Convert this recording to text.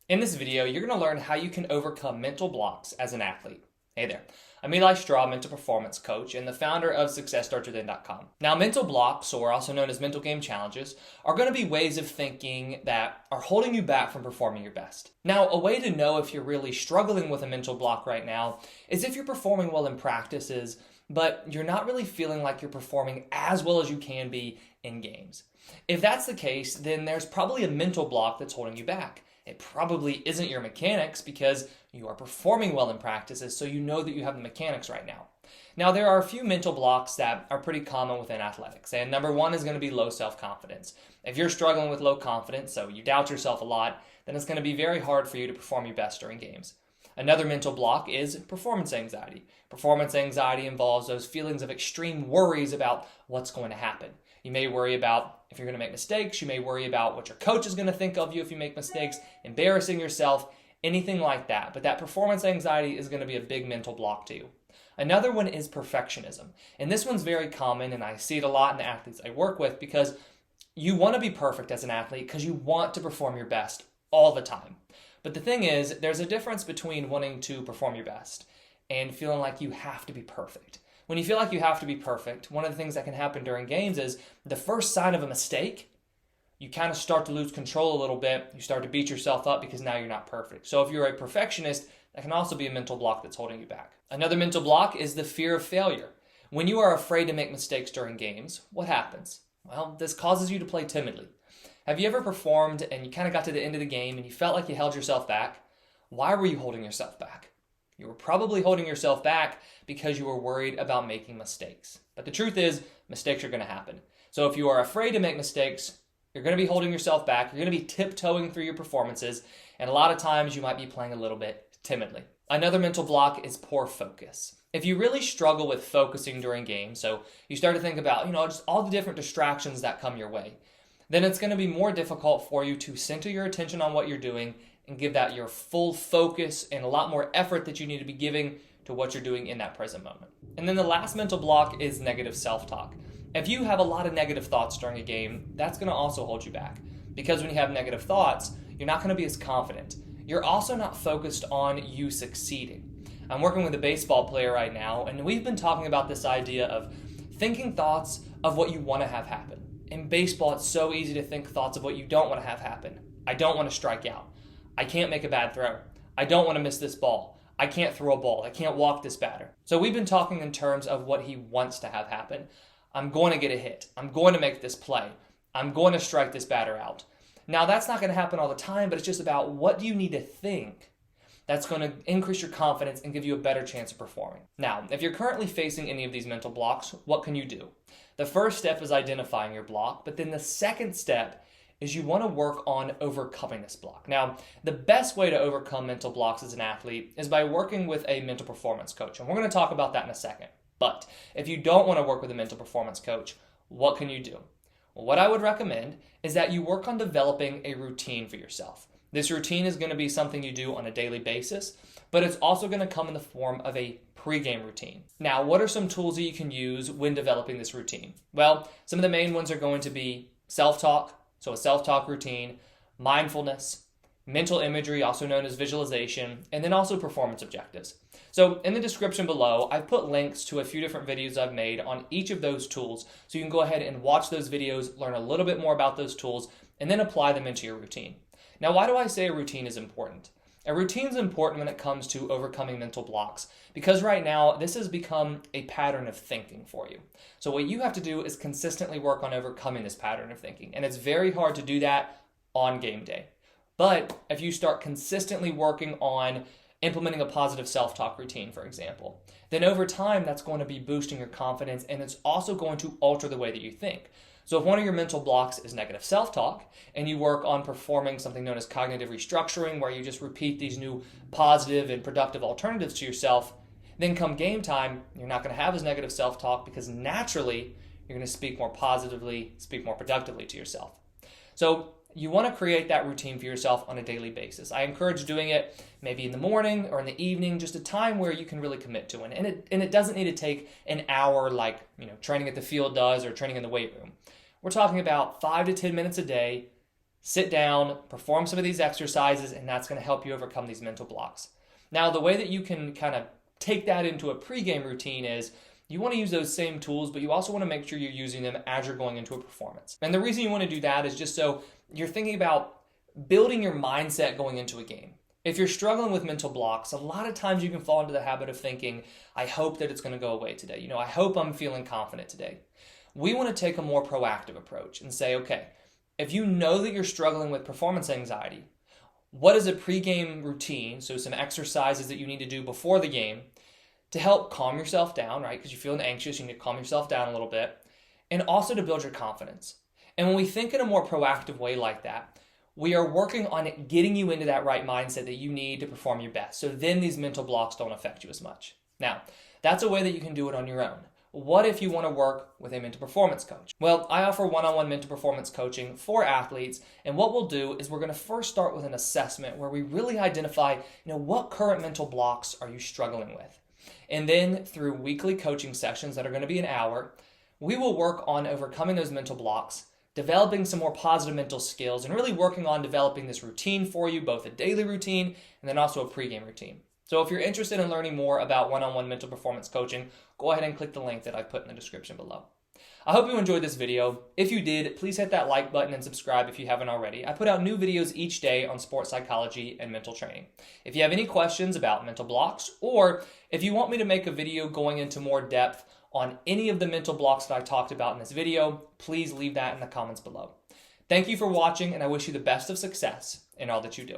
In this video, you're going to learn how you can overcome mental blocks as an athlete. Hey there, I'm Eli Straw, mental performance coach and the founder of SuccessStartsWithin.com. Now, mental blocks, or also known as mental game challenges, are going to be ways of thinking that are holding you back from performing your best. Now, a way to know if you're really struggling with a mental block right now is if you're performing well in practices, but you're not really feeling like you're performing as well as you can be in games. If that's the case, then there's probably a mental block that's holding you back. It probably isn't your mechanics because you are performing well in practices, so you know that you have the mechanics right now. Now, there are a few mental blocks that are pretty common within athletics, and number one is going to be low self-confidence. If you're struggling with low confidence, so you doubt yourself a lot, then it's going to be very hard for you to perform your best during games. Another mental block is performance anxiety. Performance anxiety involves those feelings of extreme worries about what's going to happen. You may worry about if you're going to make mistakes. You may worry about what your coach is going to think of you if you make mistakes, embarrassing yourself, anything like that. But that performance anxiety is going to be a big mental block to you. Another one is perfectionism. And this one's very common, and I see it a lot in the athletes I work with because you want to be perfect as an athlete because you want to perform your best all the time. But the thing is, there's a difference between wanting to perform your best and feeling like you have to be perfect. When you feel like you have to be perfect, one of the things that can happen during games is the first sign of a mistake, you kind of start to lose control a little bit. You start to beat yourself up because now you're not perfect. So if you're a perfectionist, that can also be a mental block that's holding you back. Another mental block is the fear of failure. When you are afraid to make mistakes during games, what happens? Well, this causes you to play timidly. Have you ever performed and you kind of got to the end of the game and you felt like you held yourself back? Why were you holding yourself back? You were probably holding yourself back because you were worried about making mistakes. But the truth is, mistakes are going to happen. So if you are afraid to make mistakes, you're going to be holding yourself back. You're going to be tiptoeing through your performances. And a lot of times you might be playing a little bit timidly. Another mental block is poor focus. If you really struggle with focusing during games, so you start to think about, just all the different distractions that come your way, then it's going to be more difficult for you to center your attention on what you're doing and give that your full focus and a lot more effort that you need to be giving to what you're doing in that present moment. And then the last mental block is negative self-talk. If you have a lot of negative thoughts during a game, that's going to also hold you back. Because when you have negative thoughts, you're not going to be as confident. You're also not focused on you succeeding. I'm working with a baseball player right now, and we've been talking about this idea of thinking thoughts of what you want to have happen. In baseball, it's so easy to think thoughts of what you don't want to have happen. I don't want to strike out. I can't make a bad throw. I don't want to miss this ball. I can't throw a ball. I can't walk this batter. So we've been talking in terms of what he wants to have happen. I'm going to get a hit. I'm going to make this play. I'm going to strike this batter out. Now, that's not going to happen all the time, but it's just about what do you need to think that's going to increase your confidence and give you a better chance of performing. Now, if you're currently facing any of these mental blocks, what can you do? The first step is identifying your block, but then the second step is you want to work on overcoming this block. Now, the best way to overcome mental blocks as an athlete is by working with a mental performance coach, and we're going to talk about that in a second. But if you don't want to work with a mental performance coach, what can you do? Well, what I would recommend is that you work on developing a routine for yourself. This routine is going to be something you do on a daily basis, but it's also going to come in the form of a pregame routine. Now, what are some tools that you can use when developing this routine? Well, some of the main ones are going to be self-talk, so a self-talk routine, mindfulness, mental imagery, also known as visualization, and then also performance objectives. So in the description below, I've put links to a few different videos I've made on each of those tools, so you can go ahead and watch those videos, learn a little bit more about those tools, and then apply them into your routine. Now, why do I say a routine is important? A routine is important when it comes to overcoming mental blocks because right now this has become a pattern of thinking for you. So what you have to do is consistently work on overcoming this pattern of thinking, and it's very hard to do that on game day. But if you start consistently working on implementing a positive self-talk routine, for example, then over time that's going to be boosting your confidence, and it's also going to alter the way that you think. So if one of your mental blocks is negative self-talk and you work on performing something known as cognitive restructuring, where you just repeat these new positive and productive alternatives to yourself, then come game time, you're not going to have as negative self-talk because naturally you're going to speak more positively, speak more productively to yourself. So you want to create that routine for yourself on a daily basis. I encourage doing it maybe in the morning or in the evening, just a time where you can really commit to it. And it doesn't need to take an hour like training at the field does or training in the weight room. We're talking about 5 to 10 minutes a day, sit down, perform some of these exercises, and that's going to help you overcome these mental blocks. Now, the way that you can kind of take that into a pregame routine is you want to use those same tools, but you also want to make sure you're using them as you're going into a performance. And the reason you want to do that is just so you're thinking about building your mindset going into a game. If you're struggling with mental blocks, a lot of times you can fall into the habit of thinking, I hope that it's going to go away today. I hope I'm feeling confident today. We want to take a more proactive approach and say, okay, if you know that you're struggling with performance anxiety, what is a pregame routine, so some exercises that you need to do before the game to help calm yourself down, right? Because you're feeling anxious, you need to calm yourself down a little bit, and also to build your confidence. And when we think in a more proactive way like that, we are working on getting you into that right mindset that you need to perform your best. So then these mental blocks don't affect you as much. Now, that's a way that you can do it on your own. What if you want to work with a mental performance coach? Well, I offer one-on-one mental performance coaching for athletes, and what we'll do is we're going to first start with an assessment where we really identify, what current mental blocks are you struggling with? And then through weekly coaching sessions that are going to be an hour, we will work on overcoming those mental blocks, developing some more positive mental skills, and really working on developing this routine for you, both a daily routine and then also a pregame routine. So if you're interested in learning more about one-on-one mental performance coaching, go ahead and click the link that I put in the description below. I hope you enjoyed this video. If you did, please hit that like button and subscribe if you haven't already. I put out new videos each day on sports psychology and mental training. If you have any questions about mental blocks, or if you want me to make a video going into more depth on any of the mental blocks that I talked about in this video, please leave that in the comments below. Thank you for watching, and I wish you the best of success in all that you do.